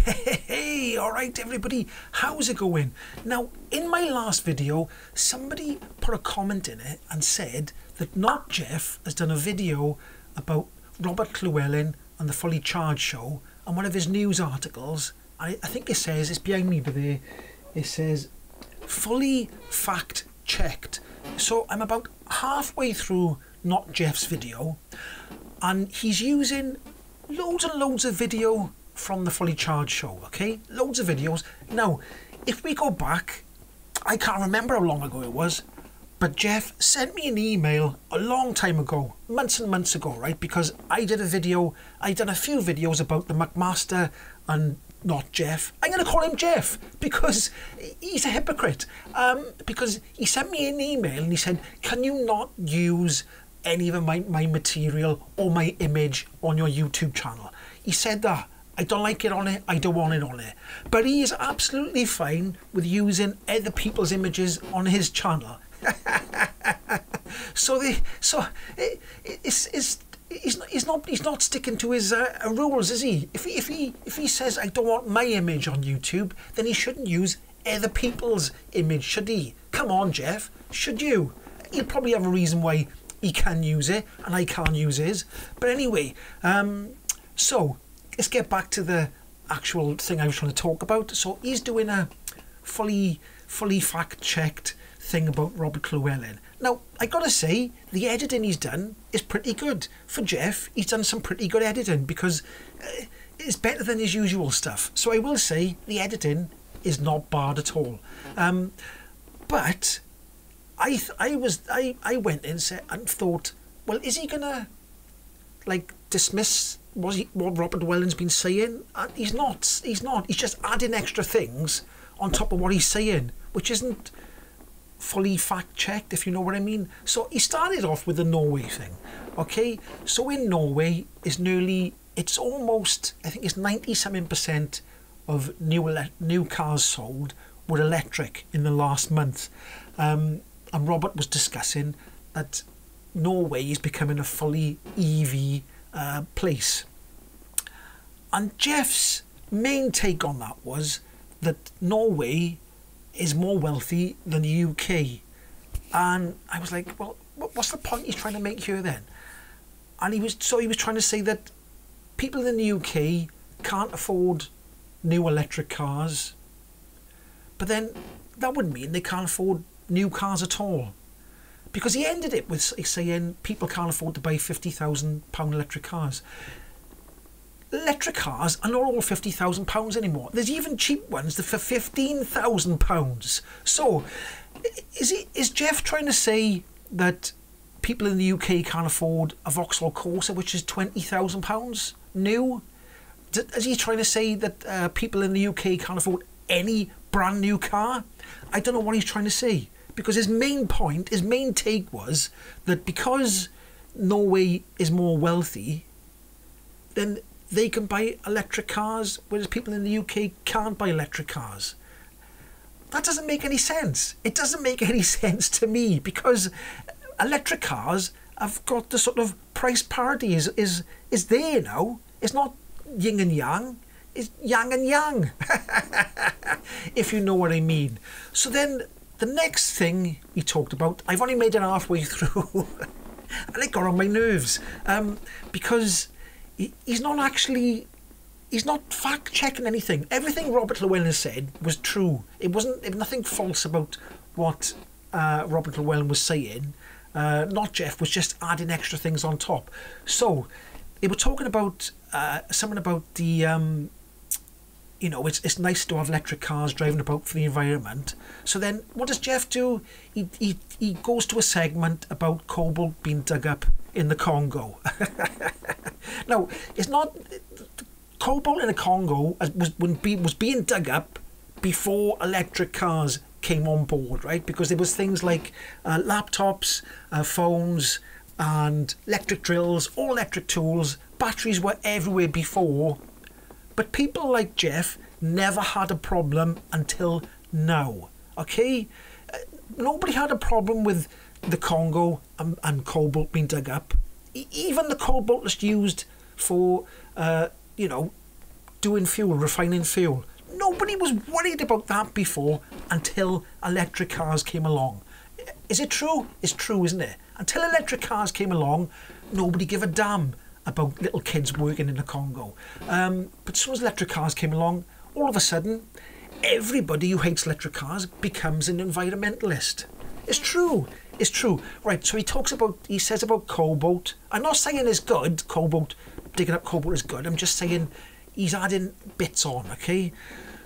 Hey, alright everybody, how's it going? Now, in my last video, somebody put a comment in it and said that Not Geoff has done a video about Robert Llewelyn and the Fully Charged show and one of his news articles. I think it says, it's behind me, but there, it says, fully fact checked. So I'm about halfway through Not Geoff's video and he's using loads and loads of video from the Fully Charged show, okay? Loads of videos. Now, if we go back, I can't remember how long ago it was, but Geoff sent me an email a long time ago, months and months ago, right? Because I did a video, I done a few videos about the McMaster and Not Geoff. I'm going to call him Geoff because he's a hypocrite. Because he sent me an email and he said, can you not use any of my material or my image on your YouTube channel? He said that. I don't like it on it, I don't want it on it. But he is absolutely fine with using other people's images on his channel. He's not sticking to his rules, is he? If he says I don't want my image on YouTube, then he shouldn't use other people's image, should he? Come on, Geoff, should you? He'll probably have a reason why he can use it and I can't use his. But anyway, so let's get back to the actual thing I was trying to talk about. So he's doing a fully fact-checked thing about Robert Llewelyn. Now, I gotta say, the editing he's done is pretty good. For Geoff, he's done some pretty good editing because it's better than his usual stuff. So I will say, the editing is not bad at all. But I went in and thought, well, is he gonna like dismiss what Robert Llewelyn's been saying? And he's not. He's just adding extra things on top of what he's saying, which isn't fully fact-checked, if you know what I mean. So he started off with the Norway thing, okay? So in Norway, it's almost, I think it's 90-something% of new cars sold were electric in the last month. And Robert was discussing that Norway is becoming a fully EV place. And Geoff's main take on that was that Norway is more wealthy than the UK. And I was like, well, what's the point he's trying to make here then? And he was trying to say that people in the UK can't afford new electric cars, but then that would mean they can't afford new cars at all. Because he ended it with saying people can't afford to buy £50,000 electric cars. Electric cars are not all £50,000 anymore. There's even cheap ones that for £15,000. So, is Geoff trying to say that people in the UK can't afford a Vauxhall Corsa, which is £20,000 new? Is he trying to say that people in the UK can't afford any brand new car? I don't know what he's trying to say. Because his main point, his main take was that because Norway is more wealthy, then they can buy electric cars, whereas people in the UK can't buy electric cars. That doesn't make any sense. It doesn't make any sense to me, because electric cars have got the sort of price parity is there now. It's not yin and yang, it's yang and yang, if you know what I mean. So then, the next thing he talked about, I've only made it halfway through, and it got on my nerves, because he's not fact-checking anything. Everything Robert Llewelyn said was true. It was nothing false about what Robert Llewelyn was saying. Not Geoff was just adding extra things on top. So they were talking about something about the you know, it's nice to have electric cars driving about for the environment. So then, what does Geoff do? He goes to a segment about cobalt being dug up in the Congo. Now, it's not cobalt in the Congo was being dug up before electric cars came on board, right? Because there was things like laptops, phones, and electric drills, all electric tools. Batteries were everywhere before. But people like Geoff never had a problem until now, okay? Nobody had a problem with the Congo and cobalt being dug up. Even the cobalt that's used for, you know, doing fuel, refining fuel. Nobody was worried about that before until electric cars came along. Is it true? It's true, isn't it? Until electric cars came along, nobody gave a damn about little kids working in the Congo. But as soon as electric cars came along, all of a sudden, everybody who hates electric cars becomes an environmentalist. It's true. It's true. Right, so he says about cobalt. I'm not saying it's good, cobalt, digging up cobalt is good. I'm just saying he's adding bits on, okay?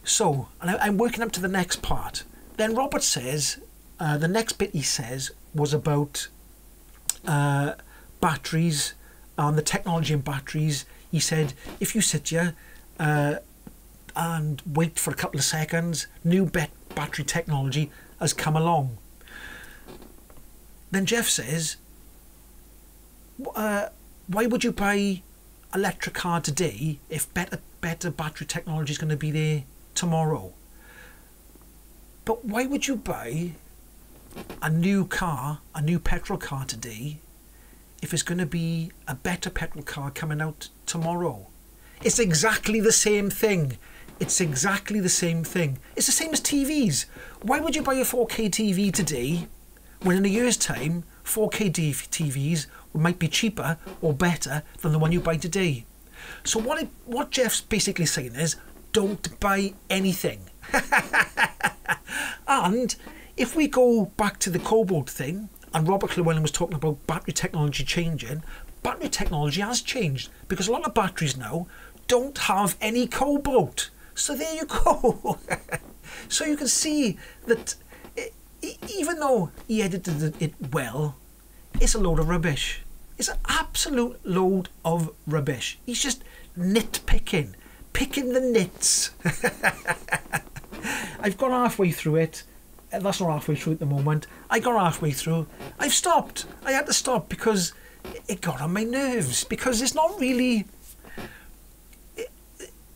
So, and I'm working up to the next part. Then Robert says, the next bit he says was about batteries and the technology in batteries. He said, if you sit here and wait for a couple of seconds, new battery technology has come along. Then Geoff says, why would you buy electric car today if better battery technology is going to be there tomorrow? But why would you buy a new petrol car today if it's going to be a better petrol car coming out tomorrow? It's exactly the same thing. It's exactly the same thing. It's the same as TVs. Why would you buy a 4K TV today when in a year's time 4K TVs might be cheaper or better than the one you buy today? So what Geoff's basically saying is, don't buy anything. And if we go back to the cobalt thing, and Robert Llewelyn was talking about battery technology changing, battery technology has changed because a lot of batteries now don't have any cobalt. So there you go. So you can see that even though he edited it well, it's a load of rubbish. It's an absolute load of rubbish. He's just nitpicking, picking the nits. I've gone halfway through it. That's not halfway through at the moment. I got halfway through. I've stopped. I had to stop because it got on my nerves. Because it's not really...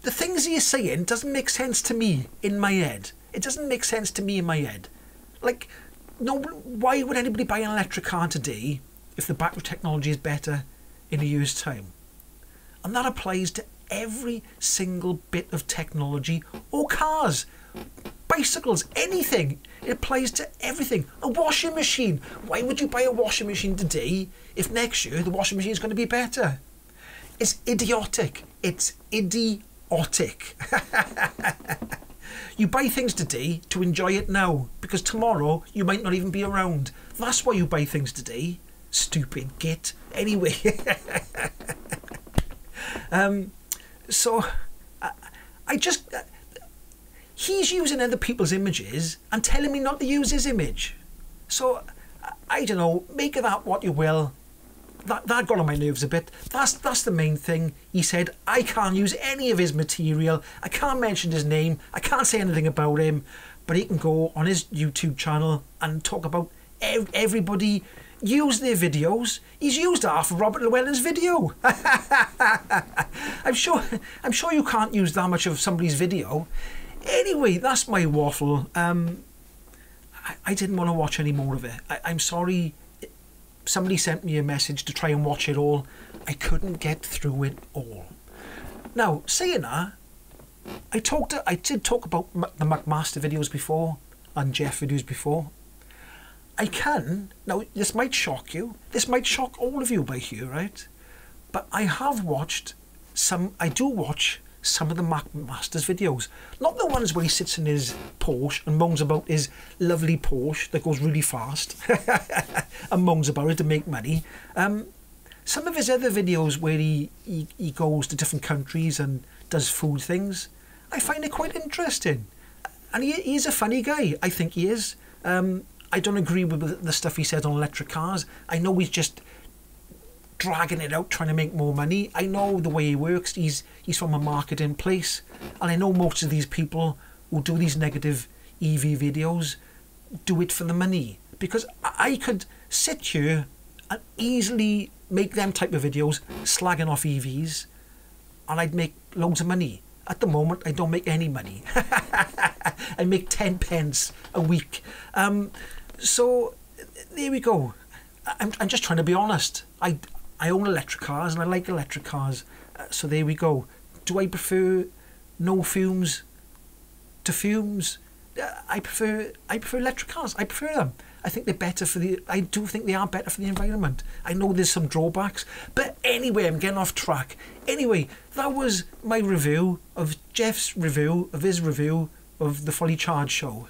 The things he's saying doesn't make sense to me in my head. It doesn't make sense to me in my head. Like, no, why would anybody buy an electric car today if the battery technology is better in a year's time? And that applies to every single bit of technology or cars, bicycles, anything. It applies to everything. A washing machine. Why would you buy a washing machine today if next year the washing machine is going to be better? It's idiotic. It's idiotic. You buy things today to enjoy it now, because tomorrow you might not even be around. That's why you buy things today. Stupid git. Anyway. So, I just... he's using other people's images and telling me not to use his image. So, I don't know, make of that what you will. That got on my nerves a bit. That's the main thing. He said, I can't use any of his material. I can't mention his name. I can't say anything about him. But he can go on his YouTube channel and talk about everybody. Use their videos. He's used half of Robert Llewelyn's video. I'm sure you can't use that much of somebody's video. Anyway, that's my waffle. I didn't want to watch any more of it. I'm sorry. Somebody sent me a message to try and watch it all. I couldn't get through it all. Now, saying that, I did talk about the McMaster videos before and Geoff videos before. Now this might shock you. This might shock all of you by here, right? But I do watch some of the McMaster's videos. Not the ones where he sits in his Porsche and moans about his lovely Porsche that goes really fast and moans about it to make money. Some of his other videos where he goes to different countries and does food things, I find it quite interesting. And he's a funny guy. I think he is. I don't agree with the stuff he says on electric cars. I know he's just dragging it out, trying to make more money. I know the way he works. He's from a marketing place, and I know most of these people who do these negative EV videos do it for the money. Because I could sit here and easily make them type of videos slagging off EVs, and I'd make loads of money. At the moment, I don't make any money. I make 10 pence a week. So there we go. I'm just trying to be honest. I own electric cars and I like electric cars. So there we go. Do I prefer no fumes to fumes. I prefer electric cars. I prefer them. I think they're better for the. I do think they are better for the environment. I know there's some drawbacks, but anyway, I'm getting off track. Anyway, that was my review of Geoff's review of his review of the Fully Charged show.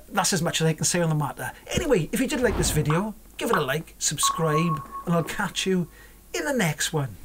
That's as much as I can say on the matter. Anyway, if you did like this video, give it a like, subscribe, and I'll catch you in the next one.